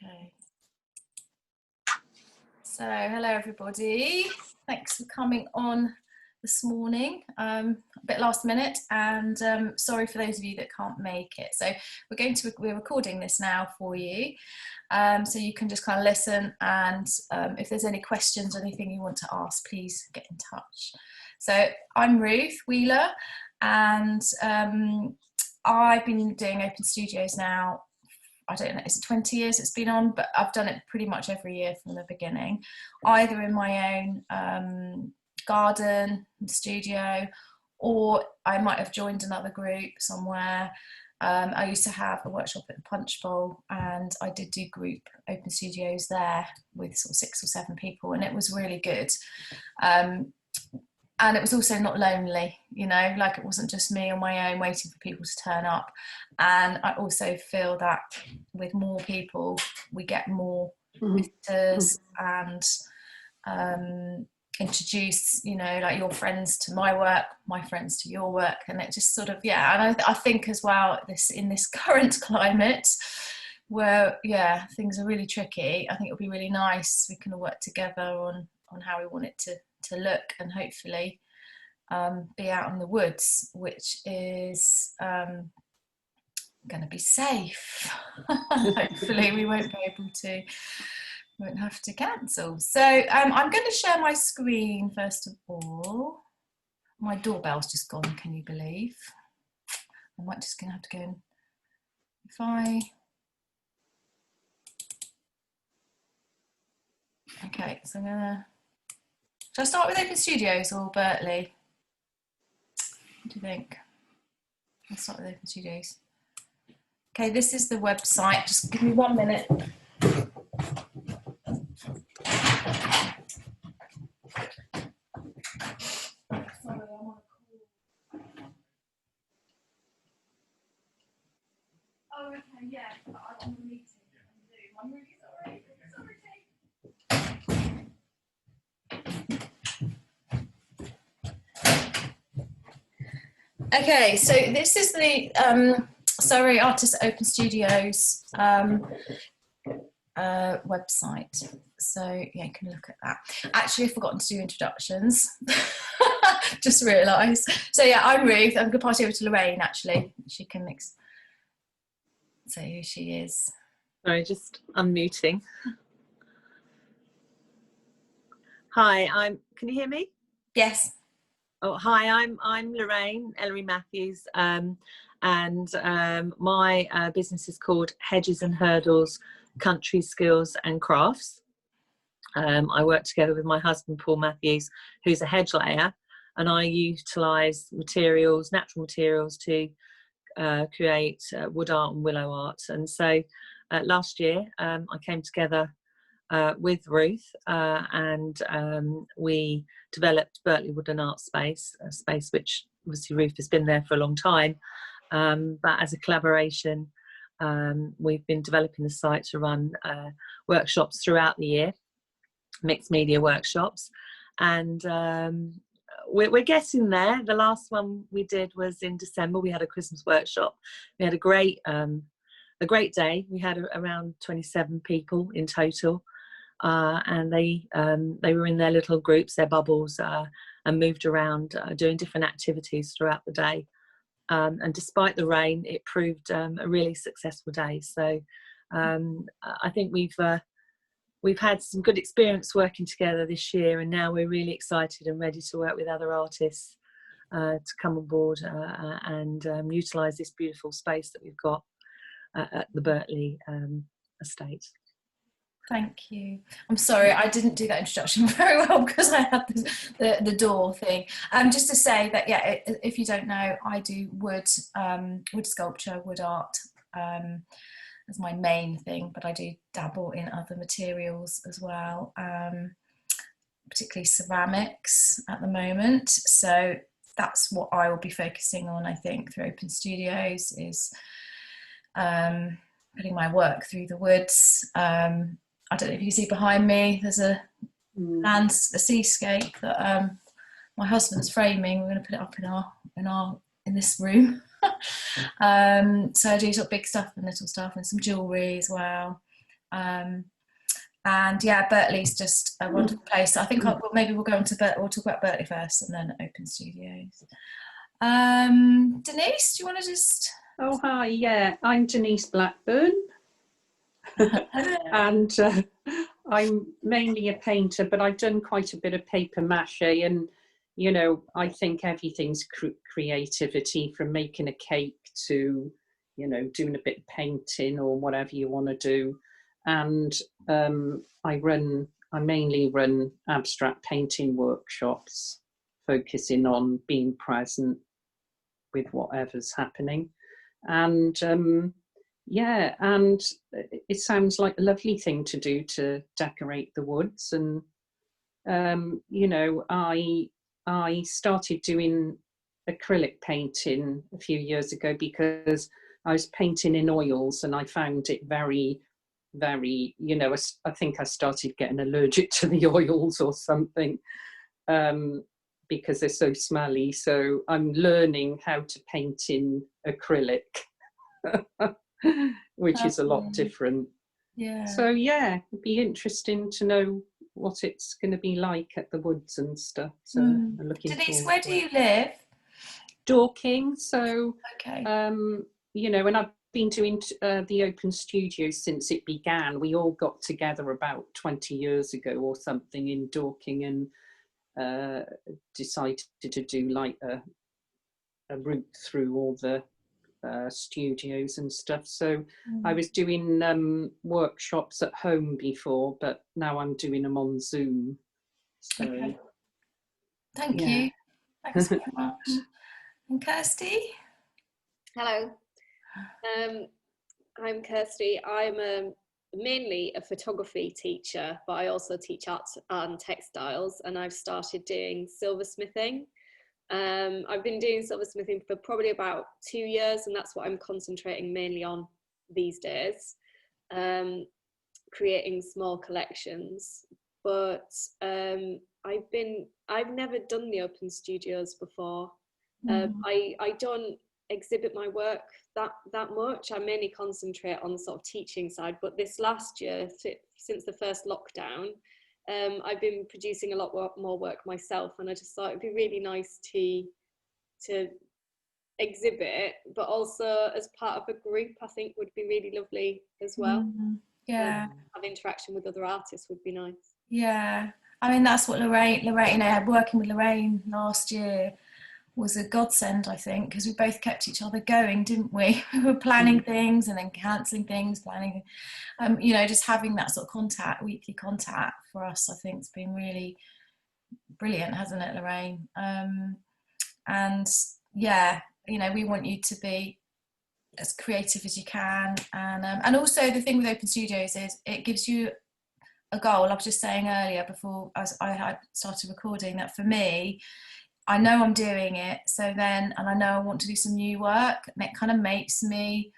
Okay. So, hello everybody. Thanks for coming on this morning. A bit last minute, and sorry for those of you that can't make it. So, we're recording this now for you, so you can just kind of listen. And if there's any questions or anything you want to ask, please get in touch. So, I'm Ruth Wheeler, and I've been doing Open Studios now. I don't know, it's 20 years it's been on, but I've done it pretty much every year from the beginning, either in my own garden, studio, or I might have joined another group somewhere. I used to have a workshop at the Punch Bowl, and I did do group Open Studios there with sort of 6 or 7 people, and it was really good. And it was also not lonely, you know, like it wasn't just me on my own waiting for people to turn up. And I also feel that with more people, we get more visitors and introduce, you know, like your friends to my work, my friends to your work. And it just sort of, yeah. And I think as well, in this current climate where, yeah, things are really tricky, I think it'll be really nice. We can all work together on how we want it to look, and hopefully be out in the woods, which is going to be safe. Hopefully we won't have to cancel. So I'm going to share my screen first of all. My doorbell's just gone, can you believe? I might just going to have to go and okay, so I'm gonna. Shall I start with Open Studios or Birtley? What do you think? Let's start with Open Studios. Okay, this is the website. Just give me 1 minute. Sorry, I'm on a call. Oh, okay, yeah. I'm on a meeting. I'm really sorry. Okay, so this is the Surrey Artists Open Studios website. So yeah, you can look at that. Actually, I've forgotten to do introductions. Just realised. So yeah, I'm Ruth. I'm going to pass you over to Lorraine. Actually, she can say who she is. Sorry, just unmuting. Hi, can you hear me? Yes. Oh, hi, I'm Lorraine, Ellery Matthews, and my business is called Hedges and Hurdles, Country Skills and Crafts. I work together with my husband, Paul Matthews, who's a hedge layer, and I utilise natural materials to create wood art and willow art. And so last year I came together with Ruth and we developed Birtley Wood and Art Space, a space which obviously Ruth has been there for a long time, but as a collaboration we've been developing the site to run workshops throughout the year, mixed media workshops, and we're getting there. The last one we did was in December. We had a Christmas workshop. We had a great day. We had around 27 people in total. And they were in their little groups, their bubbles, and moved around doing different activities throughout the day. And despite the rain, it proved a really successful day. So I think we've had some good experience working together this year, and now we're really excited and ready to work with other artists to come on board and utilise this beautiful space that we've got at the Birtley estate. Thank you. I'm sorry, I didn't do that introduction very well because I had the door thing. Just to say that, yeah, if you don't know, I do wood sculpture, wood art as my main thing, but I do dabble in other materials as well, particularly ceramics at the moment. So that's what I will be focusing on, I think, through Open Studios, is putting my work through the woods. I don't know if you see behind me, there's a seascape that my husband's framing. We're going to put it up in this room. So I do sort of big stuff and little stuff, and some jewellery as well. And yeah, Birtley's just a wonderful place. I think maybe we'll go on to we'll talk about Birtley first and then Open Studios. Denise, do you want to just... Oh, hi, yeah, I'm Denise Blackburn. And I'm mainly a painter, but I've done quite a bit of paper mache, and you know, I think everything's creativity, from making a cake to, you know, doing a bit of painting or whatever you want to do. And I mainly run abstract painting workshops, focusing on being present with whatever's happening. And yeah, and it sounds like a lovely thing to do, to decorate the woods. And you know, I started doing acrylic painting a few years ago because I was painting in oils, and I found it very, very, you know, I think I started getting allergic to the oils or something, because they're so smelly. So I'm learning how to paint in acrylic, which is a lot different. Yeah. So yeah, it'd be interesting to know what it's going to be like at the woods and stuff. So I'm looking Denise, forward where to do it. you live? Dorking. So Okay. you know, and I've been doing the Open Studios since it began. We all got together about 20 years ago or something in Dorking, and decided to do like a route through all the studios and stuff. So I was doing workshops at home before, but now I'm doing them on Zoom. So okay. Thank you. Thanks very much. And Kirsty? Hello. I'm Kirsty. I'm mainly a photography teacher, but I also teach arts and textiles, and I've started doing silversmithing. I've been doing silversmithing for probably about 2 years, and that's what I'm concentrating mainly on these days, creating small collections. But I've never done the Open Studios before. I don't exhibit my work that much. I mainly concentrate on the sort of teaching side, but this last year, since the first lockdown, I've been producing a lot more work myself, and I just thought it'd be really nice to exhibit, but also as part of a group, I think would be really lovely as well. Yeah. Have interaction with other artists would be nice. Yeah. I mean, that's what Lorraine, you know, working with Lorraine last year was a godsend, I think, because we both kept each other going, didn't we? We were planning things and then cancelling things, you know, just having that sort of contact, weekly contact for us, I think, has been really brilliant, hasn't it, Lorraine? And yeah, you know, we want you to be as creative as you can, and also the thing with Open Studios is it gives you a goal. I was just saying earlier before I had started recording that for me, I know I'm doing it, so then, and I know I want to do some new work, and it kind of makes me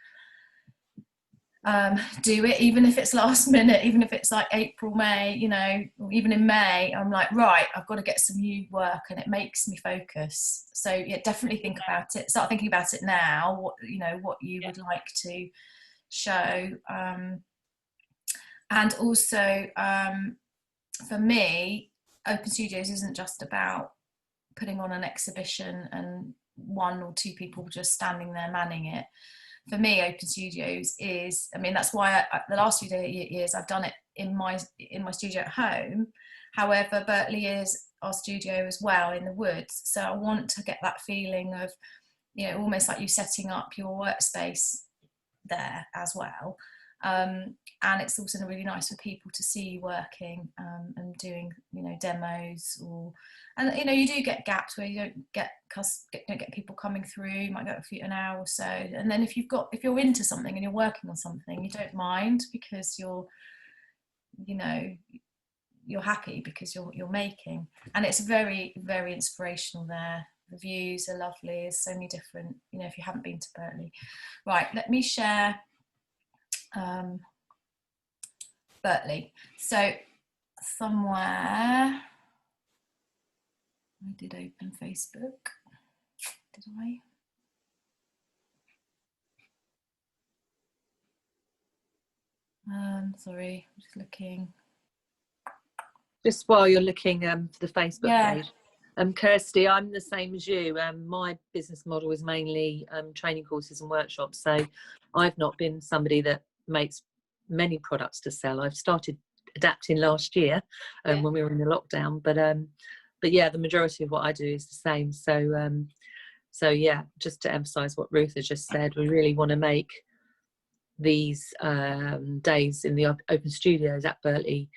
do it, even if it's last minute, even if it's like April, May, you know, even in May, I'm like, right, I've got to get some new work, and it makes me focus. So yeah, definitely think about it, start thinking about it now, what, you know, what you would like to show. And also for me, Open Studios isn't just about putting on an exhibition and 1 or 2 people just standing there manning it. For me, Open Studios is, I mean, that's why the last few years I've done it in my studio at home. However, Birtley is our studio as well in the woods. So I want to get that feeling of, you know, almost like you setting up your workspace there as well. And it's also really nice for people to see you working and doing, you know, demos, and you know, you do get gaps where you don't get people coming through. You might get an hour or so, and then if you're into something and you're working on something, you don't mind because you're happy because you're making, and it's very, very inspirational there. The views are lovely. There's so many different, you know, if you haven't been to Birtley. Right, let me share Birtley. So somewhere I did open Facebook. Did I? Sorry, I'm just looking. Just while you're looking for the Facebook Yeah. page, Kirsty, I'm the same as you. My business model is mainly training courses and workshops. So I've not been somebody that makes many products to sell. I've started adapting last year when we were in the lockdown, but yeah, the majority of what I do is the same. So yeah, just to emphasize what Ruth has just said, we really want to make these days in the open studios at Birtley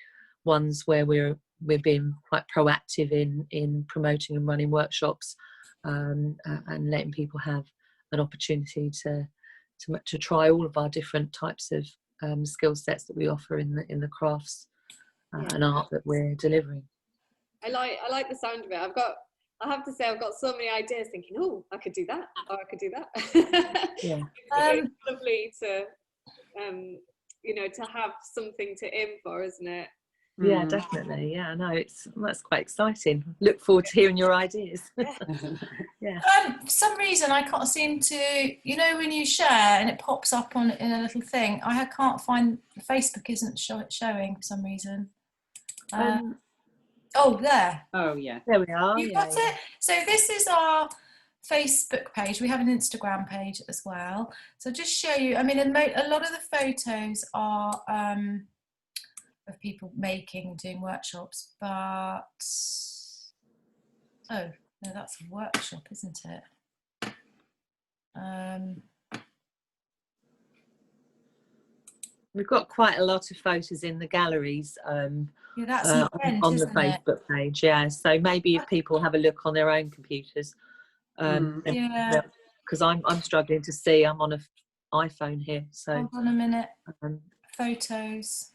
ones where we're being quite proactive in promoting and running workshops, and letting people have an opportunity to try all of our different types of skill sets that we offer in the crafts and art that we're delivering. I like the sound of it. I have to say, I've got so many ideas thinking, oh, I could do that, or I could do that. Yeah. It's lovely to, to have something to aim for, isn't it? Yeah, definitely. Yeah, no, that's quite exciting. Look forward to hearing your ideas. Yeah. For some reason, I can't seem to, when you share and it pops up in a little thing, I can't find, Facebook isn't showing for some reason. Oh, there. Oh, yeah. There we are. You've got it? So this is our Facebook page. We have an Instagram page as well. So just show you, I mean, a lot of the photos are of people making and doing workshops, but oh no, that's a workshop, isn't it? We've got quite a lot of photos in the galleries Yeah, that's an event, on the isn't it? Facebook page. Yeah, so maybe if people have a look on their own computers, yeah, because I'm struggling to see. I'm on an iPhone here, so hold on a minute. Photos.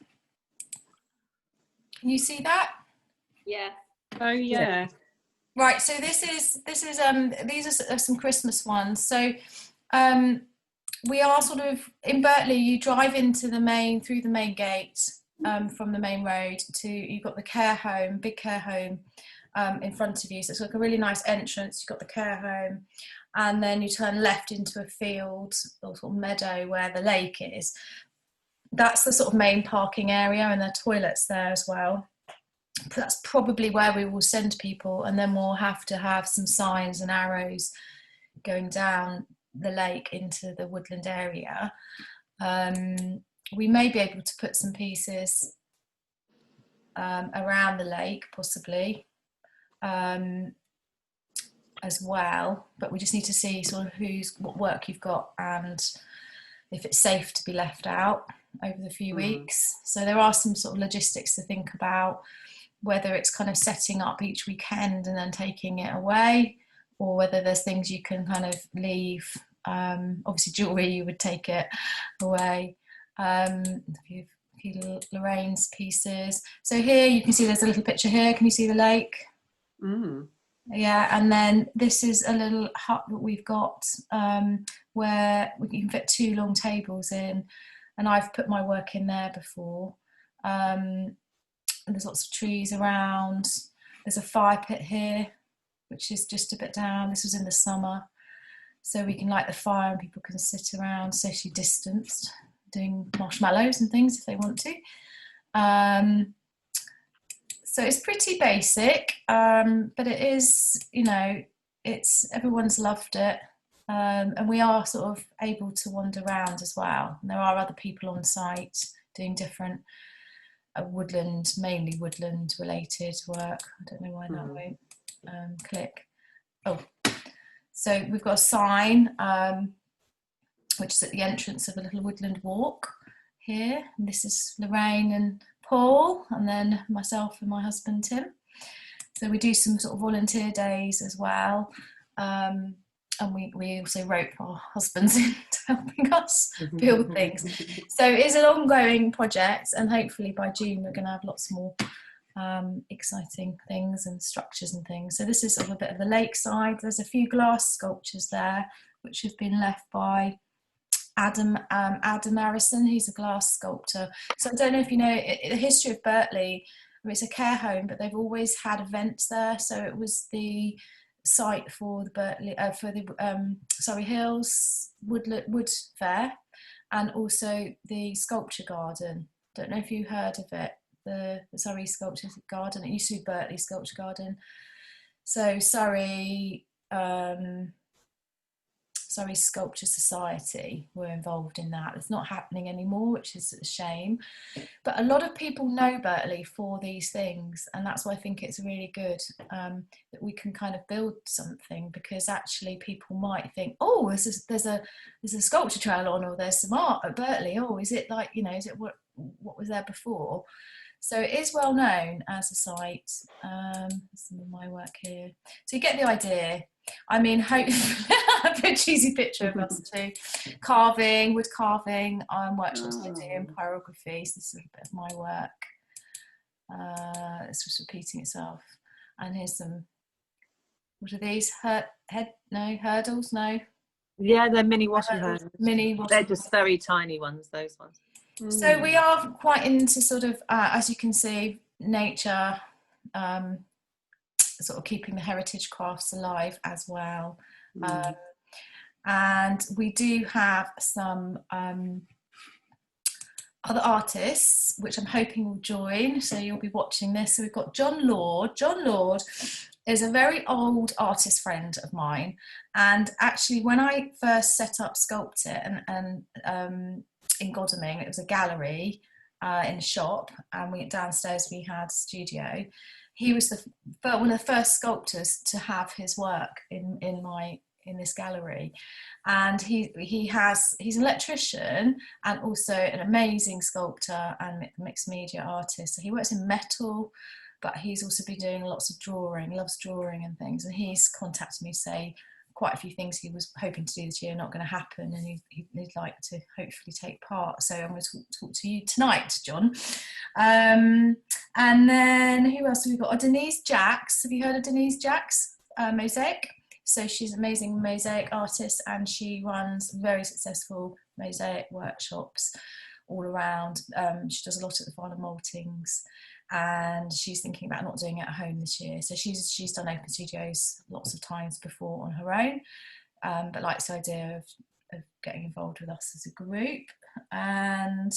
Can you see that? Yeah. Oh, yeah. Right. So this is these are some Christmas ones. So we are sort of in Birtley. You drive into through the main gate from the main road you've got the care home, big care home in front of you. So it's like a really nice entrance. You've got the care home, and then you turn left into a field or sort of meadow where the lake is. That's the sort of main parking area, and there are toilets there as well. That's probably where we will send people, and then we'll have to have some signs and arrows going down the lake into the woodland area. We may be able to put some pieces around the lake possibly as well, but we just need to see sort of what work you've got and if it's safe to be left out over the few weeks. So there are some sort of logistics to think about, whether it's kind of setting up each weekend and then taking it away, or whether there's things you can kind of leave. Obviously jewellery, you would take it away. A few Lorraine's pieces. So here you can see there's a little picture here. Can you see the lake? Yeah, and then this is a little hut that we've got where you can fit 2 long tables in, and I've put my work in there before. And there's lots of trees around. There's a fire pit here, which is just a bit down. This was in the summer, so we can light the fire and people can sit around socially distanced, doing marshmallows and things if they want to. So it's pretty basic, but it is, everyone's loved it. And we are sort of able to wander around as well. And there are other people on site doing different mainly woodland related work. I don't know why that won't click. Oh, so we've got a sign which is at the entrance of a little woodland walk here. And this is Lorraine and Paul, and then myself and my husband Tim. So we do some sort of volunteer days as well. And we also rope our husbands into helping us build things. So it's an ongoing project, and hopefully by June we're going to have lots more exciting things and structures and things. So this is sort of a bit of the lakeside. There's a few glass sculptures there which have been left by Adam Harrison, who's a glass sculptor. So I don't know if you know the history of Birtley. It's a care home, but they've always had events there. So it was the site for the Birtley Surrey Hills Wood Fair, and also the sculpture garden. Don't know if you heard of it, the Surrey Sculpture Garden. It used to be Birtley Sculpture Garden. So Surrey Sculpture Society were involved in that. It's not happening anymore, which is a shame. But a lot of people know Birtley for these things, and that's why I think it's really good that we can kind of build something, because actually people might think, oh, there's a sculpture trail on, or there's some art at Birtley. Oh, is it like, you know, is it what was there before? So it is well known as a site. Some of my work here. So you get the idea. I mean, hopefully, a bit cheesy picture of us too. Carving, wood carving, workshops I do in pyrography. So this is a bit of my work. It's just repeating itself. And here's some, what are these? Hurdles? No. Yeah, they're mini wattle hurdles. They're just very tiny ones, those ones. So we are quite into sort of, as you can see, nature, sort of keeping the heritage crafts alive as well. And we do have some other artists, which I'm hoping will join. So you'll be watching this. So we've got John Lord. John Lord is a very old artist friend of mine. And actually, when I first set up Sculpt It and in Godalming, it was a gallery in a shop, and downstairs we had a studio. He was one of the first sculptors to have his work in this gallery, and he's an electrician and also an amazing sculptor and mixed media artist. So he works in metal, but he's also been doing lots of drawing, loves drawing and things, and he's contacted me to say quite a few things he was hoping to do this year not going to happen, and he'd like to hopefully take part. So I'm going to talk to you tonight, John. And then who else have we got? Denise Jacks. Have you heard of Denise Jacks? Mosaic. So she's an amazing mosaic artist, and she runs very successful mosaic workshops all around. She does a lot at the Farnham Maltings, and she's thinking about not doing it at home this year. So she's done open studios lots of times before on her own, but likes the idea of getting involved with us as a group. And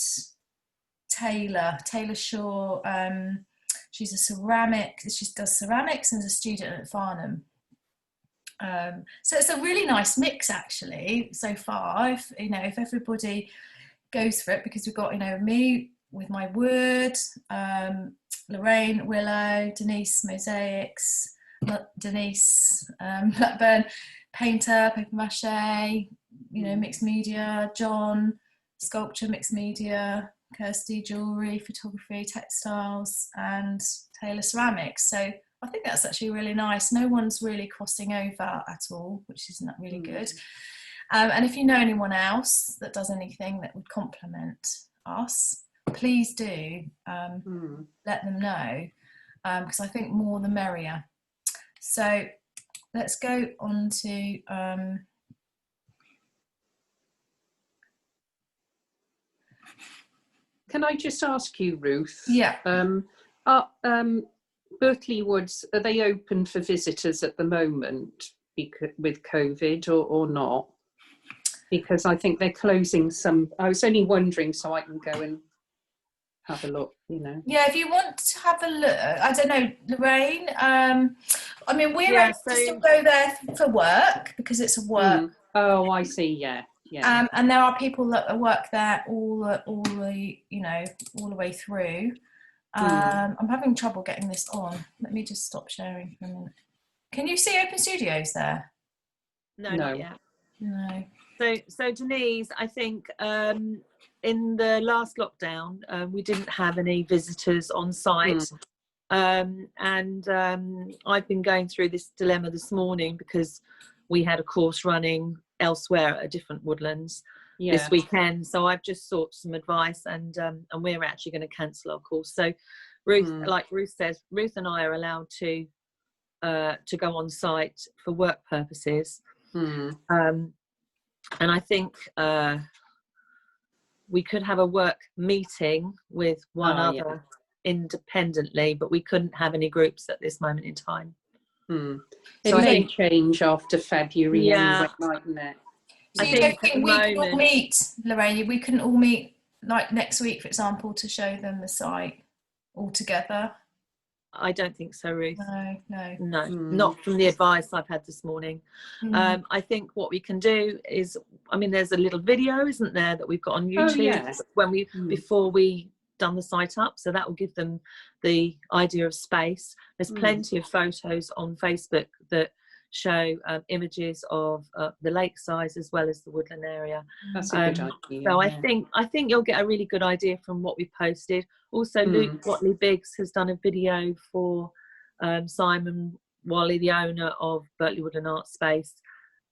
Taylor Shaw, she does ceramics and is a student at Farnham. So it's a really nice mix actually so far. If everybody goes for it, because we've got me with my wood, Lorraine Willow, Denise mosaics, Denise Blackburn painter, paper mache, mixed media, John sculpture, mixed media, Kirsty jewellery, photography, textiles, and Taylor ceramics. So I think that's actually really nice. No one's really crossing over at all, which isn't that really good. And if you know anyone else that does anything that would complement us, please do let them know, because I think more the merrier. So let's go on to can I just ask you, Ruth? Yeah. Birtley Woods, are they open for visitors at the moment with COVID or not? Because I think they're closing some. I was only wondering, so I can go and have a look, Yeah, if you want to have a look, I don't know, Lorraine. We're able to still go there for work because it's a work. Oh, I see. Yeah. And there are people that work there all the way through. I'm having trouble getting this on. Let me just stop sharing for a minute. Can you see Open Studios there? No, not yet. No. So Denise, I think in the last lockdown we didn't have any visitors on site, and I've been going through this dilemma this morning because we had a course running elsewhere at a different woodlands this weekend. So I've just sought some advice, and we're actually going to cancel our course. So Ruth, like Ruth says, Ruth and I are allowed to go on site for work purposes. And I think we could have a work meeting with one other independently, but we couldn't have any groups at this moment in time. It may change after February anyway, mightn't it? So I you don't think at think the we could all moment, meet, Lorraine? We couldn't all meet like next week, for example, to show them the site all together? I don't think so, Ruth. No. No, not from the advice I've had this morning. I think what we can do is, I mean, there's a little video, isn't there, that we've got on YouTube when we before we done the site up, so that will give them the idea of space. There's plenty of photos on Facebook that show images of the lakeside as well as the woodland area. That's a good idea. So I think you'll get a really good idea from what we posted. Also, Luke Watley Biggs has done a video for Simon Wally, the owner of Birtley Woodland Art Space,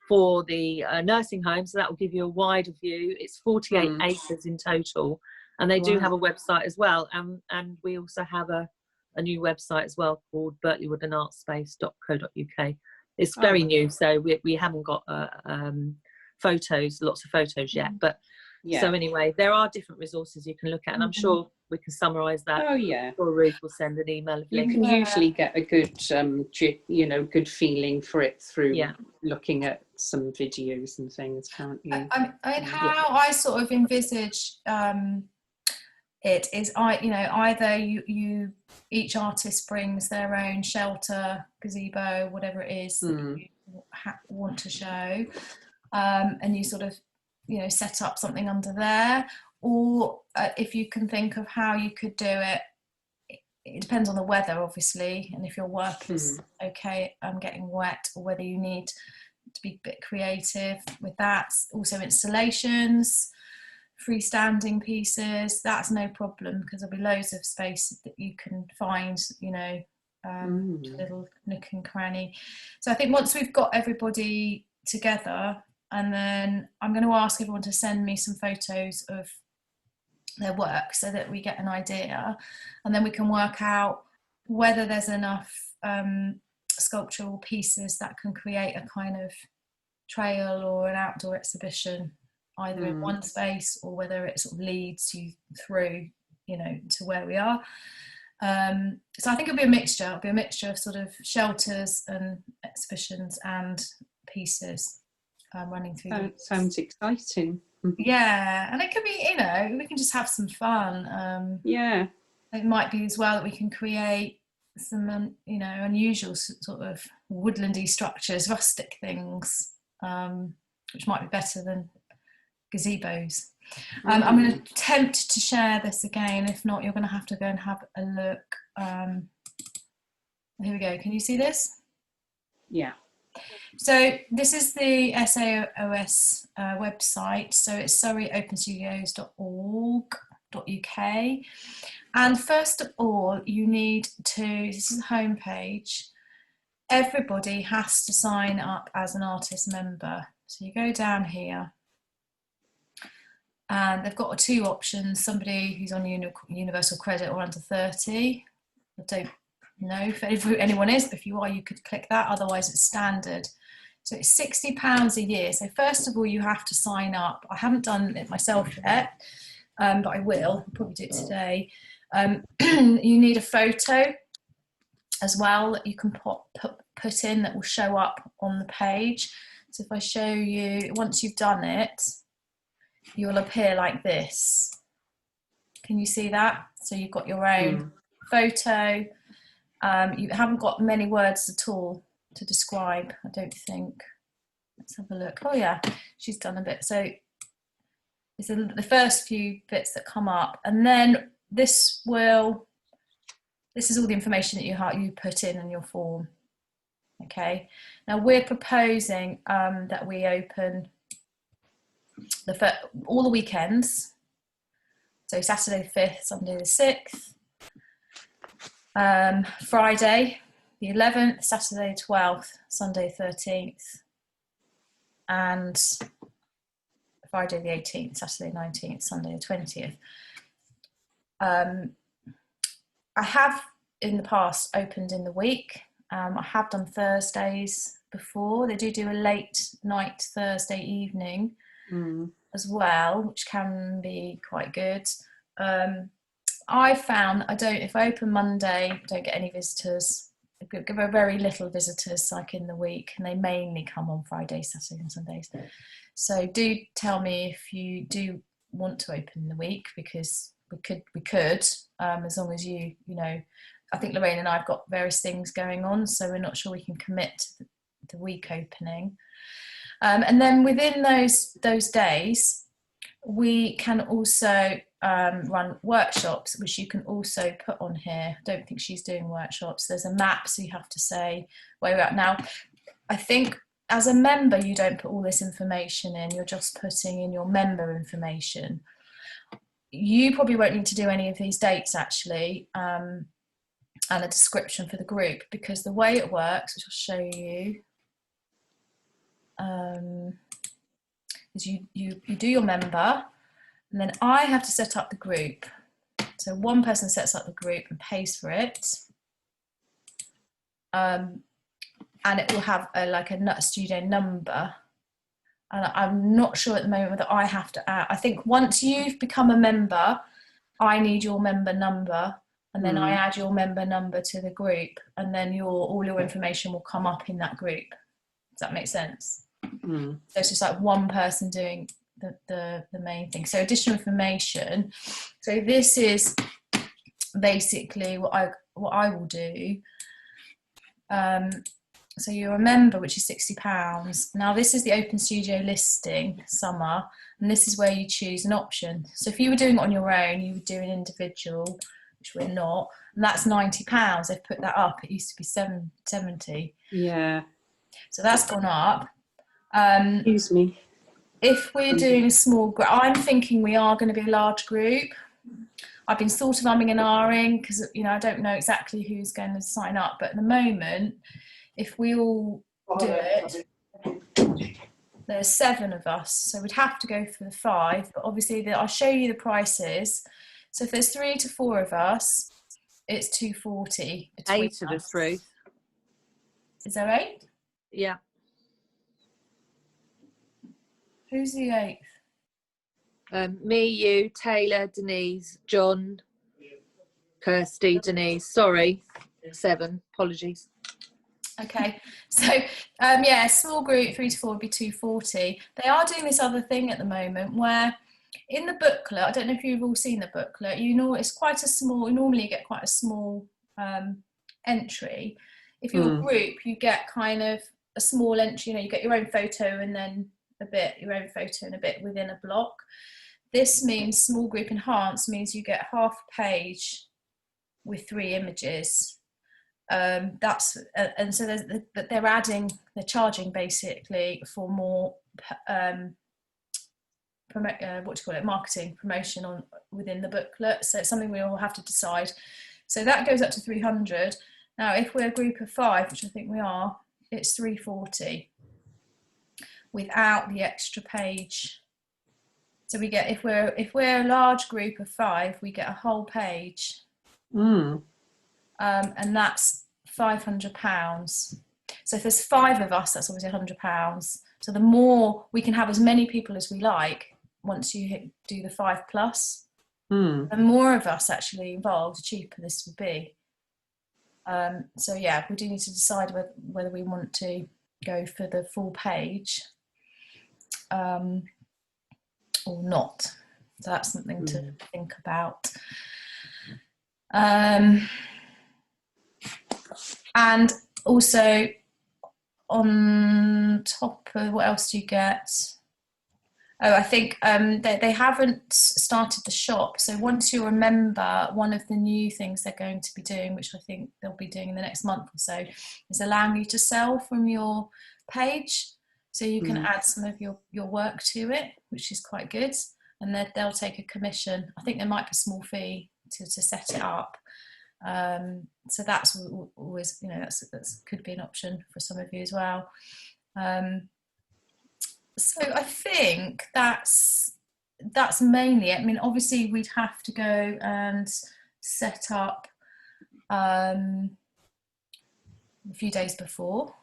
for the nursing home. So that will give you a wider view. It's 48 acres in total, and they do have a website as well. And we also have a new website as well called birtleywoodlandartspace.co.uk. It's very new, so we haven't got lots of photos yet. But so anyway, there are different resources you can look at, and I'm sure we can summarise that. Oh yeah. Or Ruth will send an email. You can usually get a good, good feeling for it through looking at some videos and things, can't you? I mean, how I sort of envisage it is, either you each artist brings their own shelter, gazebo, whatever it is that you want to show, and you sort of set up something under there, or if you can think of how you could do it. It depends on the weather, obviously, and if your work is okay getting wet, or whether you need to be a bit creative with that. Also installations, freestanding pieces, that's no problem, because there'll be loads of space that you can find, a little nook and cranny. So I think once we've got everybody together, and then I'm going to ask everyone to send me some photos of their work so that we get an idea, and then we can work out whether there's enough sculptural pieces that can create a kind of trail or an outdoor exhibition, either in one space, or whether it sort of leads you through to where we are. So I think it'll be a mixture of sort of shelters and exhibitions and pieces running through. Sounds exciting. Yeah, and it could be, we can just have some fun. It might be as well that we can create some, unusual sort of woodlandy structures, rustic things, which might be better than gazebos. I'm going to attempt to share this again. If not, you're going to have to go and have a look. Here we go. Can you see this? Yeah. So this is the SAOS website. So it's surreyopenstudios.org.uk. And first of all, you need to, this is the homepage, everybody has to sign up as an artist member. So you go down here, and they've got two options: somebody who's on universal credit or under 30. I don't know if anyone is, but if you are, you could click that. Otherwise, it's standard. So it's £60 a year. So first of all, you have to sign up. I haven't done it myself yet, but I will. I'll probably do it today. You need a photo as well that you can put in that will show up on the page. So if I show you, once you've done it, you will appear like this. Can you see that? So you've got your own photo. You haven't got many words at all to describe, I don't think. Let's have a look. Oh yeah, she's done a bit. So it's the first few bits that come up, and then this is all the information that you put in your form. Okay, now we're proposing that we open all the weekends, so Saturday the 5th, Sunday the 6th, Friday the 11th, Saturday the 12th, Sunday the 13th, and Friday the 18th, Saturday the 19th, Sunday the 20th. I have in the past opened in the week. I have done Thursdays before. They do a late night Thursday evening as well, which can be quite good. I found if I open Monday, I don't get any visitors. give her very little visitors like in the week, and they mainly come on Fridays, Saturdays and Sundays. So do tell me if you do want to open in the week, because we could as long as you know, I think Lorraine and I have got various things going on, so we're not sure we can commit to the week opening. And then within those days, we can also run workshops, which you can also put on here. I don't think she's doing workshops. There's a map, so you have to say where you're at. Now, I think as a member, you don't put all this information in. You're just putting in your member information. You probably won't need to do any of these dates, actually, and a description for the group, because the way it works, which I'll show you, is you do your member, and then I have to set up the group. So one person sets up the group and pays for it, and it will have a studio number. And I'm not sure at the moment whether I have to add. I think once you've become a member, I need your member number, and then I add your member number to the group, and then all your information will come up in that group. Does that make sense? So it's just like one person doing the main thing. So additional information. So this is basically what I will do. So you're a member, which is £60. Now this is the Open Studio listing, summer, and this is where you choose an option. So if you were doing it on your own, you would do an individual, which we're not, and that's £90. They've put that up. It used to be £70. Yeah. So that's gone up. Excuse me. If we're doing a small group, I'm thinking we are going to be a large group. I've been sort of umming and ahhing because, you know, I don't know exactly who's going to sign up, but at the moment, if we all do it, there's 7 of us, so we'd have to go for the 5, but obviously I'll show you the prices. So if there's 3 to 4 of us, it's £240. 8 of us, Ruth. Is there 8? Yeah. Who's the 8th? Me, you, Taylor, Denise, John, Kirsty, Denise. Sorry, 7. Apologies. Okay, so yeah, small group 3 to 4 would be £240. They are doing this other thing at the moment where in the booklet, I don't know if you've all seen the booklet, you know, it's quite a small, normally you get quite a small entry. If you're a group, you get kind of a small entry, you know, you get your own photo and then a bit, your own photo and a bit within a block. This means small group enhanced means you get half a page with 3 images. That's and so they're charging basically for more marketing promotion on within the booklet. So it's something we all have to decide. So that goes up to 300. Now if we're a group of 5, which I think we are, it's 340 without the extra page. So we get, if we're a large group of 5, we get a whole page. And that's £500. So if there's 5 of us, that's obviously £100. So the more we can have as many people as we like, once you do the 5 plus, the more of us actually involved, the cheaper this would be. So yeah, we do need to decide whether we want to go for the full page or not. So that's something to think about. And also on top of, what else do you get? Oh, I think they haven't started the shop. So once you remember, one of the new things they're going to be doing, which I think they'll be doing in the next month or so, is allowing you to sell from your page. So you can add some of your work to it, which is quite good. And they'll take a commission. I think there might be a small fee to set it up. So that's always, you know, that's could be an option for some of you as well. So I think that's mainly it. I mean, obviously we'd have to go and set up a few days before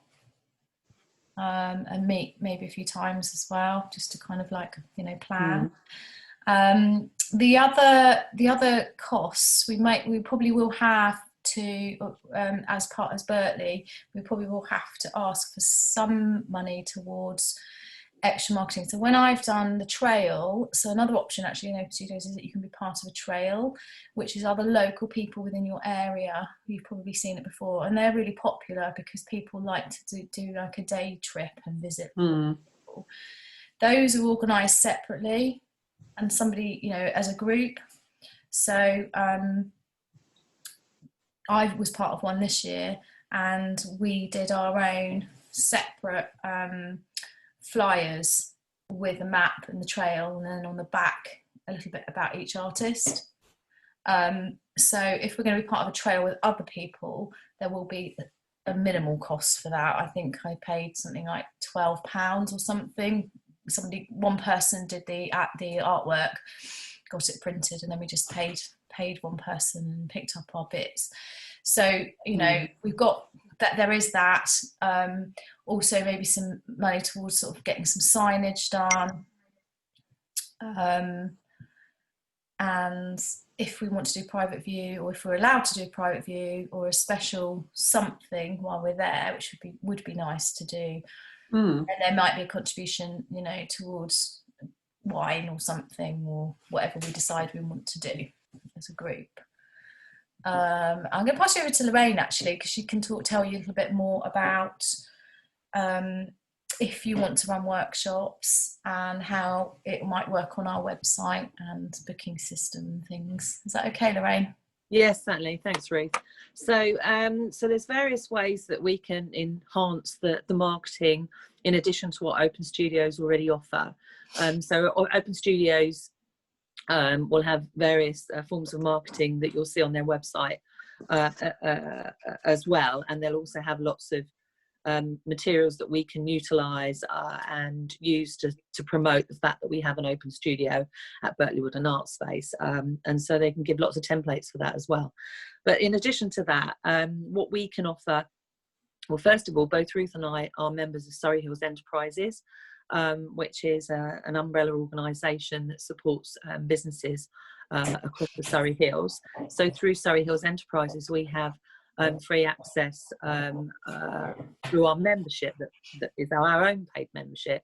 and meet maybe a few times as well, just to kind of like, you know, plan. The other costs we probably will have to, as Birtley, we probably will have to ask for some money towards extra marketing. So when I've done the trail, so another option actually in Open Studios is that you can be part of a trail, which is other local people within your area. You've probably seen it before, and they're really popular because people like to do like a day trip and visit people. Those are organised separately, and somebody, you know, as a group. So I was part of one this year, and we did our own separate flyers with a map and the trail, and then on the back a little bit about each artist. So if we're going to be part of a trail with other people, there will be a minimal cost for that. I think I paid something like £12 or something. One person did the artwork, got it printed, and then we just paid one person and picked up our bits. So, you know, we've got that, there is that. Also maybe some money towards sort of getting some signage done. And if we want to do private view, or if we're allowed to do private view, or a special something while we're there, which would be nice to do. And there might be a contribution, you know, towards wine or something, or whatever we decide we want to do as a group. I'm going to pass you over to Lorraine actually, because she can tell you a little bit more about if you want to run workshops and how it might work on our website and booking system and things. Is that okay, Lorraine? Yes, certainly. Thanks, Ruth. So, so there's various ways that we can enhance the marketing in addition to what Open Studios already offer. So Open Studios will have various forms of marketing that you'll see on their website as well, and they'll also have lots of materials that we can utilise and use to promote the fact that we have an open studio at Birtley Wood and Art Space, and so they can give lots of templates for that as well. But in addition to that, what we can offer, well, first of all, both Ruth and I are members of Surrey Hills Enterprises, which is an umbrella organisation that supports businesses across the Surrey Hills. So through Surrey Hills Enterprises, we have free access through our membership, that is our own paid membership,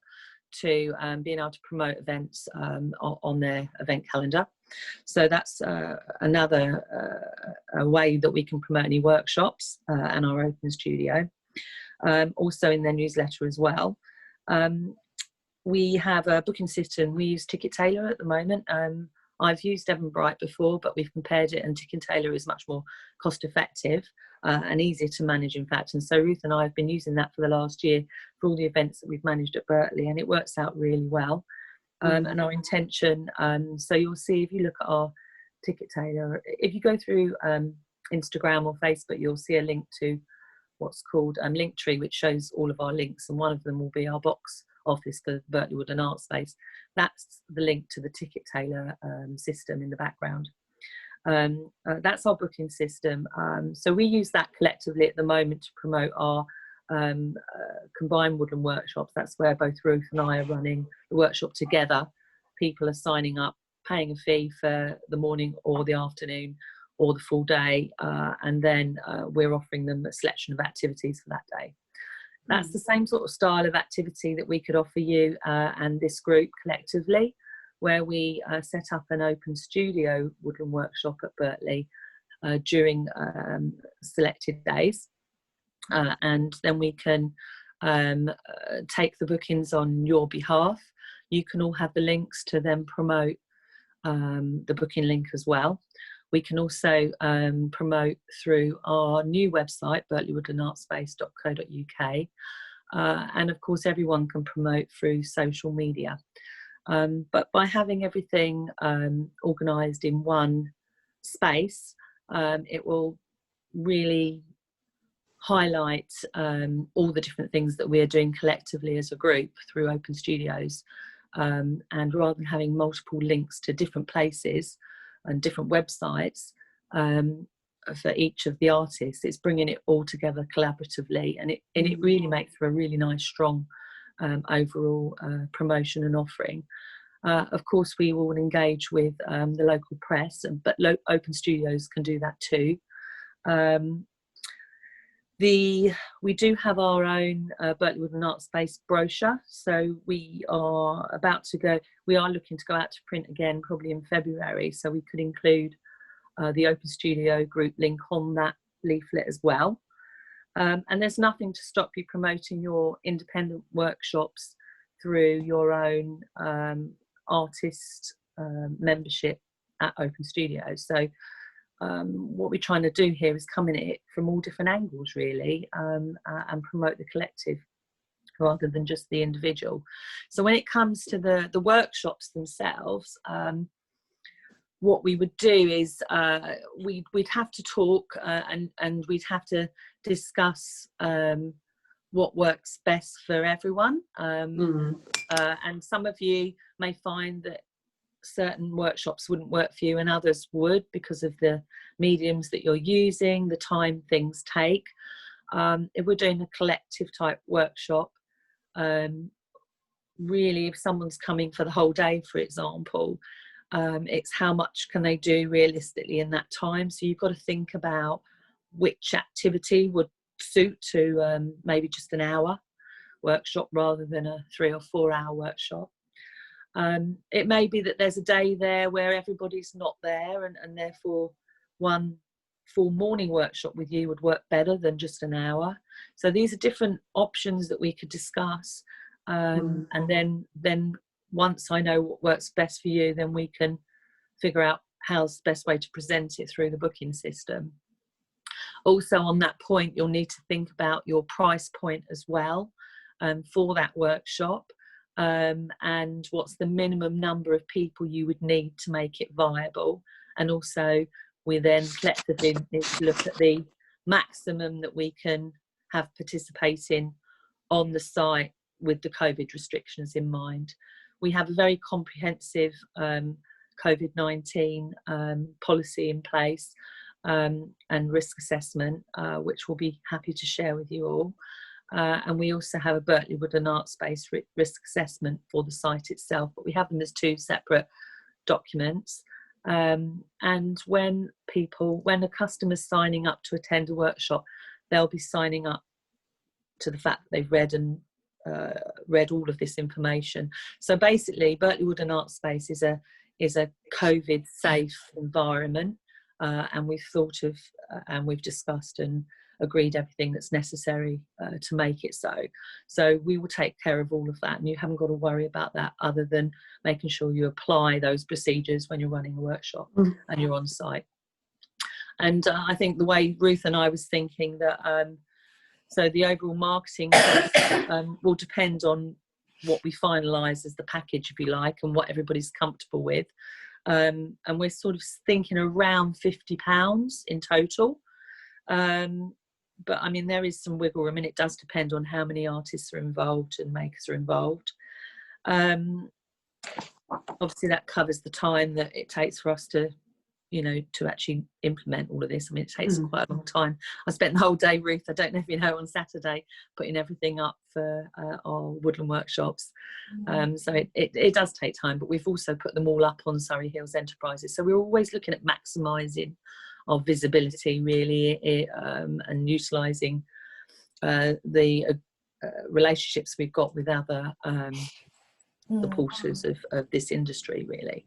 to being able to promote events on their event calendar. So that's another a way that we can promote any workshops and our open studio. Also in their newsletter as well. We have a booking system. We use Ticket Tailor at the moment. I've used Eventbrite before, but we've compared it, and Ticket Tailor is much more cost effective and easier to manage, in fact. And so Ruth and I have been using that for the last year for all the events that we've managed at Birtley, and it works out really well. And our intention, so you'll see if you look at our Ticket Tailor, if you go through Instagram or Facebook, you'll see a link to what's called Linktree, which shows all of our links, and one of them will be our box office for Birtley Wood and Art Space. That's the link to the Ticket Tailor system in the background. That's our booking system. So we use that collectively at the moment to promote our combined woodland workshops. That's where both Ruth and I are running the workshop together. People are signing up, paying a fee for the morning or the afternoon or the full day, and then we're offering them a selection of activities for that day. That's the same sort of style of activity that we could offer you and this group collectively, where we set up an open studio woodland workshop at Birtley during selected days, and then we can take the bookings on your behalf. You can all have the links to then promote the booking link as well. We can also promote through our new website, birtleywoodlandartspace.co.uk, and of course everyone can promote through social media. But by having everything organised in one space, it will really highlight all the different things that we're doing collectively as a group through Open Studios, and rather than having multiple links to different places and different websites for each of the artists, it's bringing it all together collaboratively, and it really makes for a really nice, strong overall promotion and offering. Of course, we will engage with the local press, but Open Studios can do that too. We do have our own Birtley Wood and Art Space brochure, so we are looking to go out to print again probably in February, so we could include the Open Studio group link on that leaflet as well. And there's nothing to stop you promoting your independent workshops through your own artist membership at Open Studio. So what we're trying to do here is come in it from all different angles, really, and promote the collective rather than just the individual. So when it comes to the workshops themselves, what we would do is we'd have to talk and we'd have to discuss what works best for everyone. And some of you may find that certain workshops wouldn't work for you and others would, because of the mediums that you're using, the time things take. If we're doing a collective type workshop, really if someone's coming for the whole day, for example, it's how much can they do realistically in that time. So you've got to think about which activity would suit to maybe just an hour workshop rather than a 3 or 4 hour workshop. It may be that there's a day there where everybody's not there, and therefore one full morning workshop with you would work better than just an hour. So these are different options that we could discuss, and then once I know what works best for you, then we can figure out how's the best way to present it through the booking system. Also on that point, you'll need to think about your price point as well for that workshop. And what's the minimum number of people you would need to make it viable. And also we then collectively need to look at the maximum that we can have participating on the site with the COVID restrictions in mind. We have a very comprehensive COVID-19 policy in place and risk assessment, which we'll be happy to share with you all. And we also have a Birtley Wood and Art Space risk assessment for the site itself, but we have them as 2 separate documents. And when a customer's signing up to attend a workshop, they'll be signing up to the fact that they've read all of this information. So basically, Birtley Wood and Art Space is a COVID safe environment, and we've thought of and we've discussed and agreed everything that's necessary to make it so. So we will take care of all of that, and you haven't got to worry about that other than making sure you apply those procedures when you're running a workshop and you're on site. And I think the way Ruth and I was thinking that so the overall marketing will depend on what we finalise as the package, if you like, and what everybody's comfortable with. And we're sort of thinking around £50 in total. But I mean, there is some wiggle room, and it does depend on how many artists are involved and makers are involved. Obviously that covers the time that it takes for us to, to actually implement all of this. I mean, it takes quite a long time. I spent the whole day, Ruth, I don't know if you know, on Saturday, putting everything up for our woodland workshops. So it does take time, but we've also put them all up on Surrey Hills Enterprises. So we're always looking at maximising our visibility, really, and utilising the relationships we've got with other supporters of this industry, really.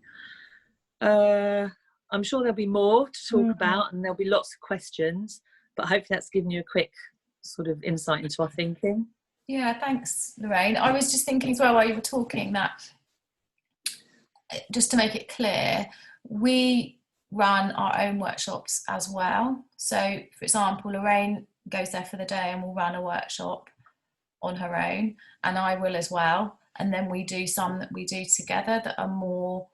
I'm sure there'll be more to talk about, and there'll be lots of questions, but hopefully that's given you a quick sort of insight into our thinking. Yeah, thanks, Lorraine. I was just thinking as well while you were talking that, just to make it clear, we run our own workshops as well. So, for example, Lorraine goes there for the day and will run a workshop on her own, and I will as well. And then we do some that we do together that are more,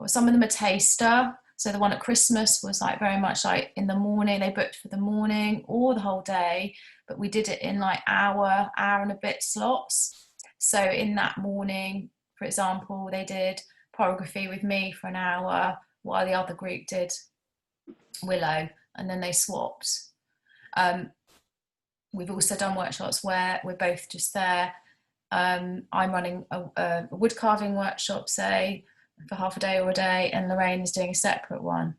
some of them are taster. So the one at Christmas was like very much like in the morning, they booked for the morning or the whole day, but we did it in like hour and a bit slots. So in that morning, for example, they did pyrography with me for an hour while the other group did Willow, and then they swapped. We've also done workshops where we're both just there. I'm running a wood carving workshop, say, for half a day or a day, and Lorraine is doing a separate one.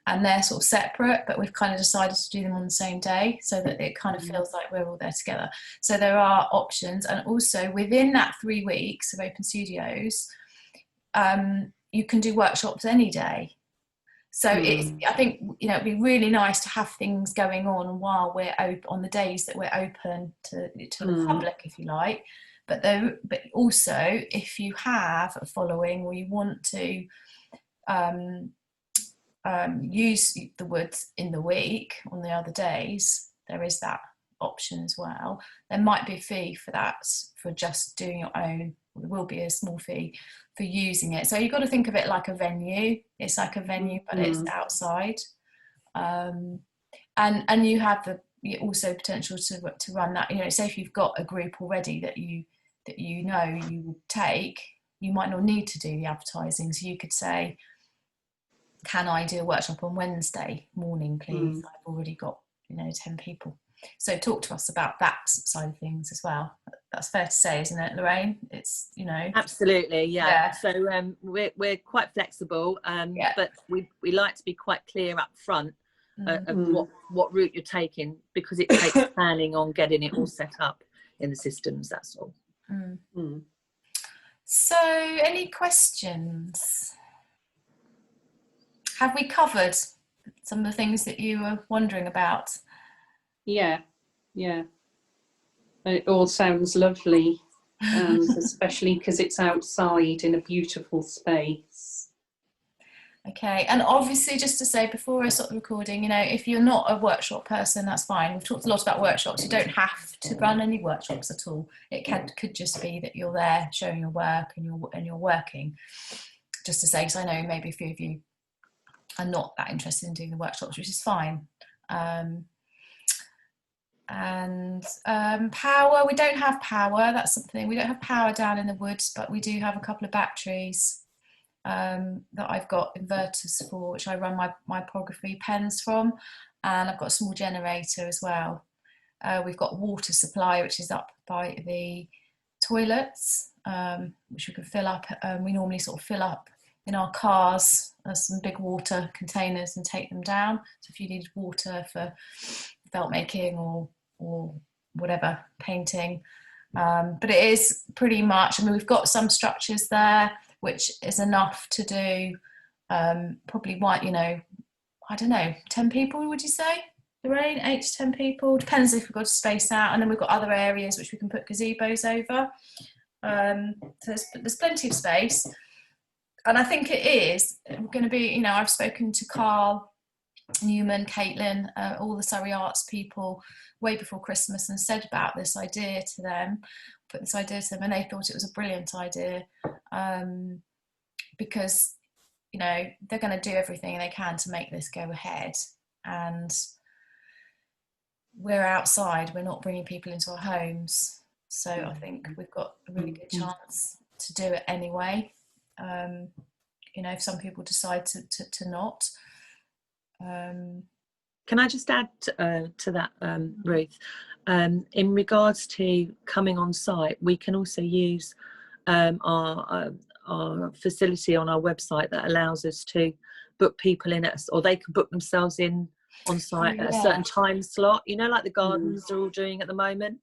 and they're sort of separate, but we've kind of decided to do them on the same day so that it kind of feels like we're all there together. So there are options, and also within that 3 weeks of open studios, you can do workshops any day. So it's, I think, you know, it'd be really nice to have things going on while we're open, on the days that we're open to the public, if you like. But also, if you have a following or you want to use the woods in the week on the other days, there is that option as well. There might be a fee for that, for just doing your own. There will be a small fee for using it. So you've got to think of it like a venue. It's like a venue, but it's outside. And you have the also potential to run that. You know, say if you've got a group already that you know you will take, you might not need to do the advertising. So you could say, can I do a workshop on Wednesday morning, please? I've already got, you know, 10 people. So talk to us about that side of things as well. That's fair to say, isn't it, Lorraine? It's, you know. Absolutely, yeah. So we're quite flexible, but we like to be quite clear up front of what route you're taking, because it takes planning on getting it all set up in the systems, that's all. So any questions? Have we covered some of the things that you were wondering about? Yeah. It all sounds lovely, and especially because it's outside in a beautiful space. Okay, and obviously, just to say before I stop the recording, you know, if you're not a workshop person, that's fine. We've talked a lot about workshops. You don't have to run any workshops at all. It could just be that you're there showing your work and you're working. Just to say, because I know maybe a few of you are not that interested in doing the workshops, which is fine. Power, we don't have power. That's something, we don't have power down in the woods, but we do have a couple of batteries that I've got inverters for, which I run my pyrography pens from, and I've got a small generator as well. We've got water supply, which is up by the toilets, which we can fill up. We normally sort of fill up in our cars some big water containers and take them down. So if you needed water for felt making or whatever, painting, but it is pretty much, I mean, we've got some structures there which is enough to do probably one, you know, I don't know, 10 people, would you say, Lorraine? 8 to 10 people, depends if we've got to space out. And then we've got other areas which we can put gazebos over, so there's plenty of space. And I think it is going to be, you know, I've spoken to Carl Newman, Caitlin, all the Surrey Arts people way before Christmas, and said about this idea to them, put this idea to them, and they thought it was a brilliant idea, because, you know, they're going to do everything they can to make this go ahead, and we're outside, we're not bringing people into our homes, so I think we've got a really good chance to do it anyway. You know, if some people decide to not. Can I just add to that, Ruth? In regards to coming on site, we can also use our facility on our website that allows us to book people in, or they can book themselves in on site at a certain time slot, you know, like the gardens are all doing at the moment.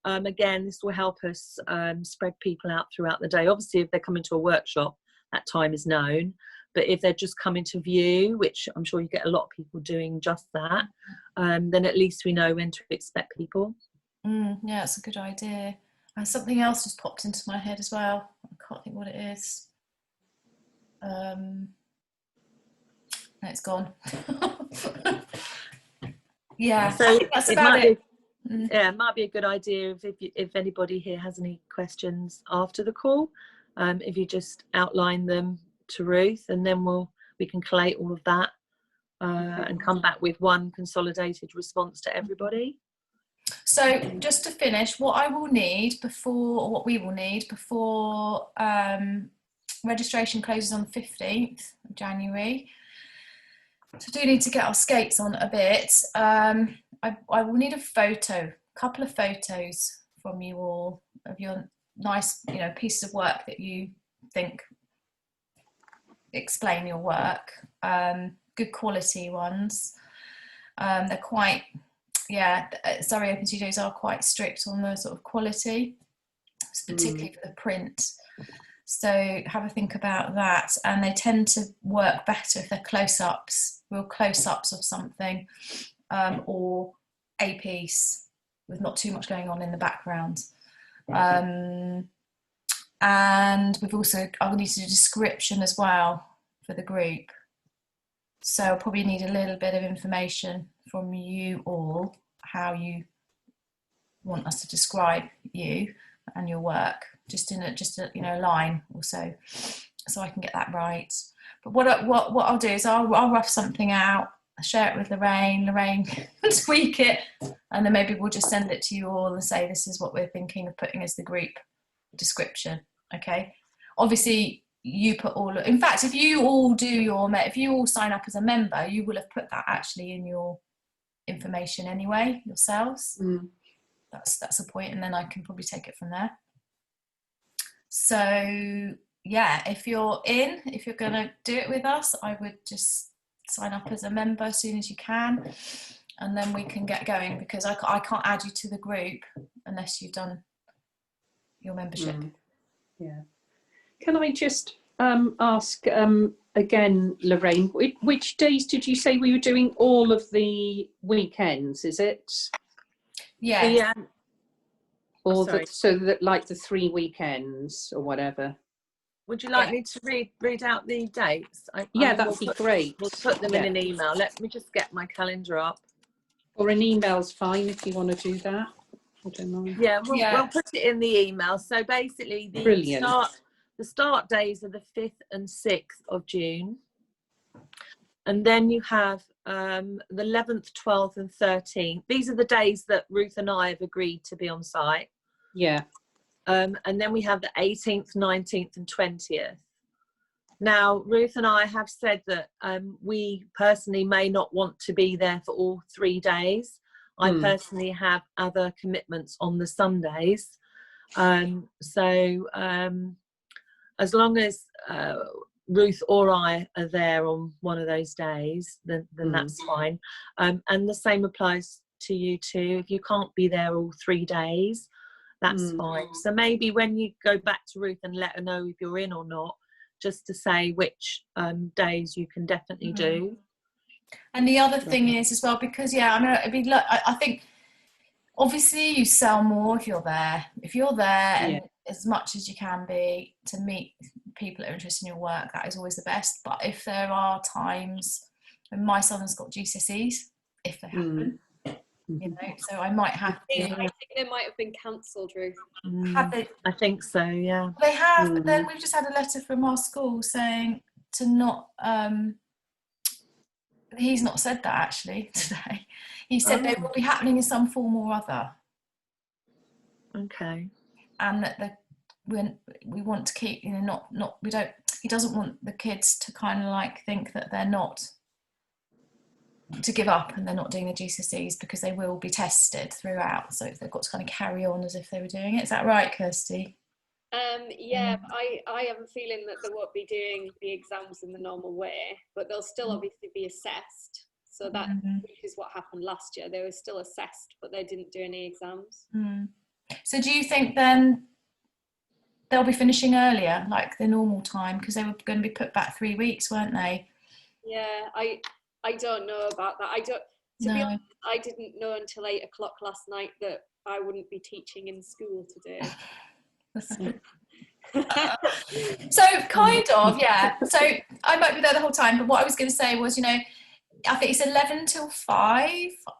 Again, this will help us spread people out throughout the day. Obviously, if they're coming to a workshop, that time is known. But if they're just coming to view, which I'm sure you get a lot of people doing just that, then at least we know when to expect people. Yeah, it's a good idea. And something else just popped into my head as well. I can't think what it is. No, it's gone. Yeah, so I think that's about it. Yeah, it might be a good idea if anybody here has any questions after the call, if you just outline them to Ruth, and then we can collate all of that and come back with one consolidated response to everybody. So just to finish, what we will need before registration closes on the 15th of January. So I do need to get our skates on a bit. I will need a couple of photos from you all of your nice, you know, pieces of work that you think explain your work, good quality ones. They're quite, Surrey Open Studios are quite strict on the sort of quality, particularly for the print. So have a think about that. And they tend to work better if they're close-ups, real close-ups of something, or a piece with not too much going on in the background. And I'll need to do a description as well for the group. So I'll probably need a little bit of information from you all, how you want us to describe you and your work, just in a line or so I can get that right. But what I'll do is I'll rough something out, share it with Lorraine tweak it, and then maybe we'll just send it to you all and say this is what we're thinking of putting as the group description. Okay, obviously you put in fact, if you all sign up as a member, you will have put that actually in your information anyway yourselves. That's a point, and then I can probably take it from there. So yeah, if you're going to do it with us, I would just sign up as a member as soon as you can, and then we can get going, because I can't add you to the group unless you've done your membership. Yeah. Can I just ask again, Lorraine, which days did you say we were doing all of the weekends? Is it? Yeah. Or so that, like, the 3 weekends or whatever. Would you like me to read out the dates? That'd be great. We'll put them in an email. Let me just get my calendar up. Or an email's fine if you want to do that. I don't mind. Yeah, we'll put it in the email. So basically, the start days are the 5th and 6th of June. And then you have the 11th, 12th and 13th. These are the days that Ruth and I have agreed to be on site. Yeah. And then we have the 18th, 19th and 20th. Now, Ruth and I have said that we personally may not want to be there for all 3 days. I personally have other commitments on the Sundays. So as long as Ruth or I are there on one of those days, then that's fine. And the same applies to you too. If you can't be there all 3 days, that's fine. So maybe when you go back to Ruth and let her know if you're in or not, just to say which days you can definitely do. And the other thing is as well, because I think obviously you sell more if you're there. If you're there and as much as you can be to meet people that are interested in your work, that is always the best. But if there are times when my son has got GCSEs, if they happen, so I might have to. I think they might have been cancelled, Ruth. Have they? I think so, yeah. They have, but then we've just had a letter from our school saying to not. He's not said that actually today. He said they will be happening in some form or other. Okay. And that we want to keep, he doesn't want the kids to kind of like think that they're not, to give up and they're not doing the GCSEs, because they will be tested throughout. So they've got to kind of carry on as if they were doing it. Is that right, Kirsty? I have a feeling that they won't be doing the exams in the normal way, but they'll still obviously be assessed. So that which is what happened last year. They were still assessed, but they didn't do any exams. So do you think then they'll be finishing earlier, like the normal time, because they were going to be put back 3 weeks, weren't they? Yeah, I don't know about that. To be honest, I didn't know until 8 o'clock last night that I wouldn't be teaching in school today. So kind of, yeah. So I might be there the whole time, but what I was going to say was, I think it's 11 till 5,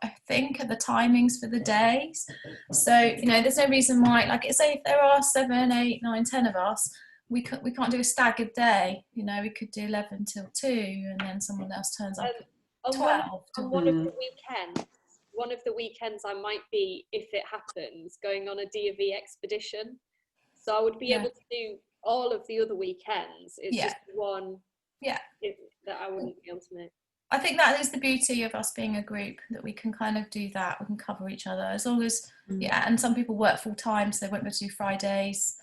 I think, are the timings for the days. So, there's no reason why, like, say if there are 7, 8, 9, 10 of us, we can't do a staggered day. We could do 11 till 2, and then someone else turns up at 12. On one of the weekends I might be, if it happens, going on a D&V expedition. So I would be able to do all of the other weekends. It's just one that I wouldn't be able to make. I think that is the beauty of us being a group, that we can kind of do that. We can cover each other as long as, and some people work full time, so they won't be able to do Fridays.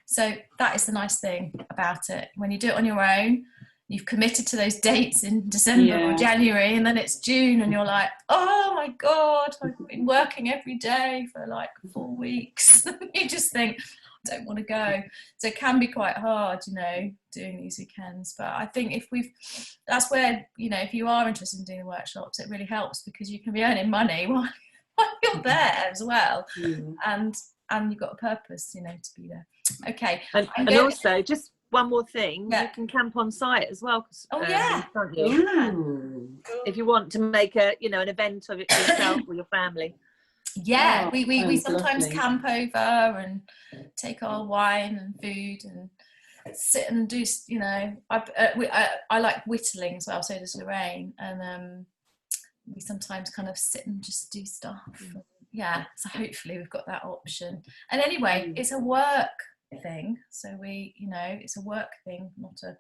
So that is the nice thing about it. When you do it on your own, you've committed to those dates in December or January, and then it's June and you're like, oh my God, I've been working every day for like 4 weeks. You just think, I don't want to go. So it can be quite hard, you know, doing these weekends. But I think that's where, you know, if you are interested in doing the workshops, it really helps because you can be earning money while you're there as well. And you've got a purpose, you know, to be there. Okay. And also, just one more thing, Yeah. you can camp on site as well. Oh yeah. Can't you? If you want to make an event of it for yourself or your family. Yeah, we sometimes lovely. camp over and take our wine and food and sit and do, you know, I like whittling as well, so does Lorraine, and we sometimes kind of sit and just do stuff. Yeah, so hopefully we've got that option. And anyway, it's a work thing, so it's a work thing, not a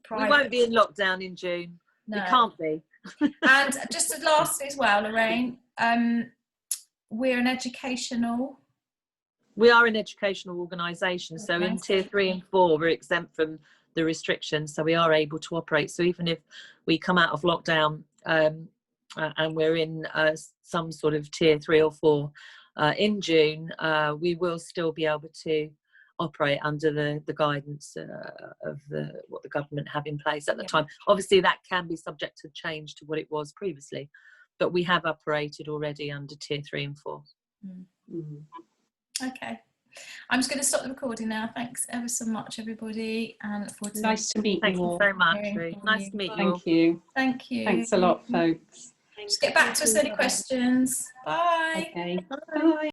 private. We won't be in lockdown in June. No. We can't be. And just lastly as well, Lorraine, we are an educational organisation, so in tier 3 and 4 we're exempt from the restrictions, so we are able to operate. So even if we come out of lockdown and we're in some sort of tier 3 or 4 in June, we will still be able to operate under the guidance of what the government have in place at the time. Obviously that can be subject to change to what it was previously, but we have operated already under tier 3 and 4. Okay, I'm just going to stop the recording now. Thanks ever so much, everybody, and look forward to Nice to meet Thank you you all. so much, Ruth. Nice to meet you all. Thank you. Thank you. Thanks a lot, folks. Just get back to us with any questions. Bye. Okay. Bye.